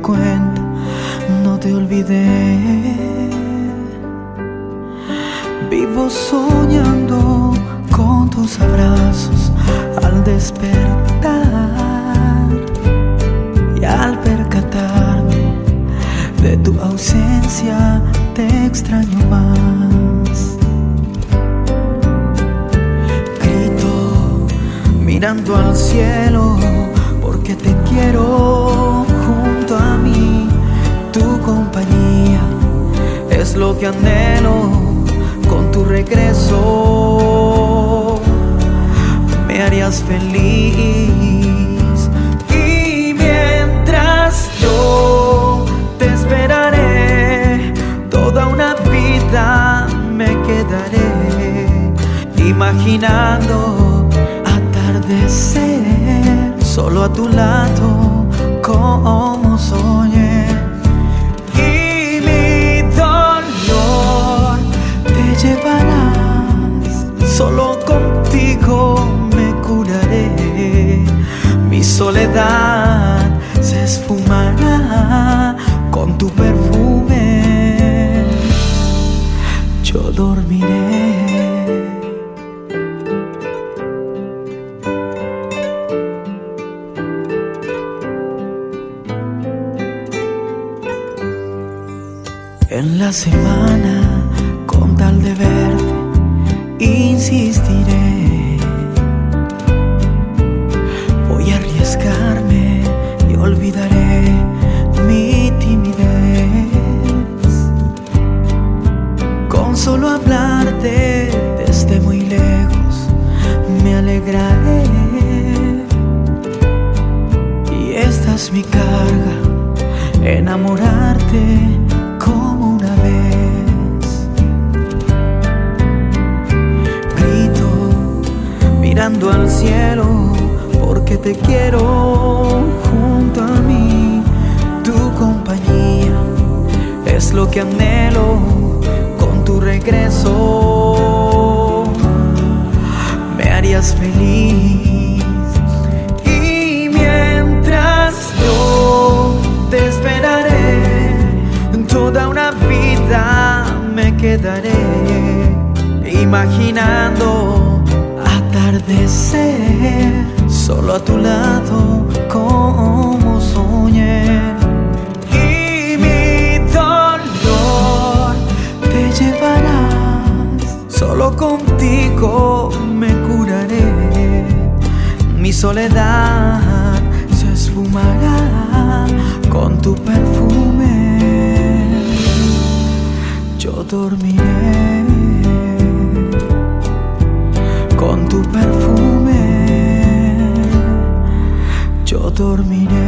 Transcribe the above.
cuenta, no te olvidé. Vivo soñando con tus abrazos al despertar, y al percatarme de tu ausencia te extraño más. Grito mirando al cielo porque te quiero junto a mí. Tu compañía es lo que anhelo. Con tu regreso me harías feliz, y mientras yo te esperaré, toda una vida me quedaré imaginando atardecer solo a tu lado como soñé. Y mi dolor te llevarás, solo contigo me curaré. Mi soledad se esfumará con tu perfume. Yo dormiré. En la semana, con tal de verte, insistiré. Voy a arriesgarme y olvidaré mi timidez. Con solo hablarte desde muy lejos me alegraré. Y esta es mi carga, enamorarte como una vez. Grito mirando al cielo porque te quiero junto a mí. Tu compañía es lo que anhelo. Con tu regreso me harías feliz, y mientras yo te esperaré, toda una vida me quedaré imaginando atardecer solo a tu lado como soñé. Y mi dolor te llevarás, solo contigo me curaré. Mi soledad se esfumará con tu perfume. Yo dormiré con tu perfume. Yo dormiré.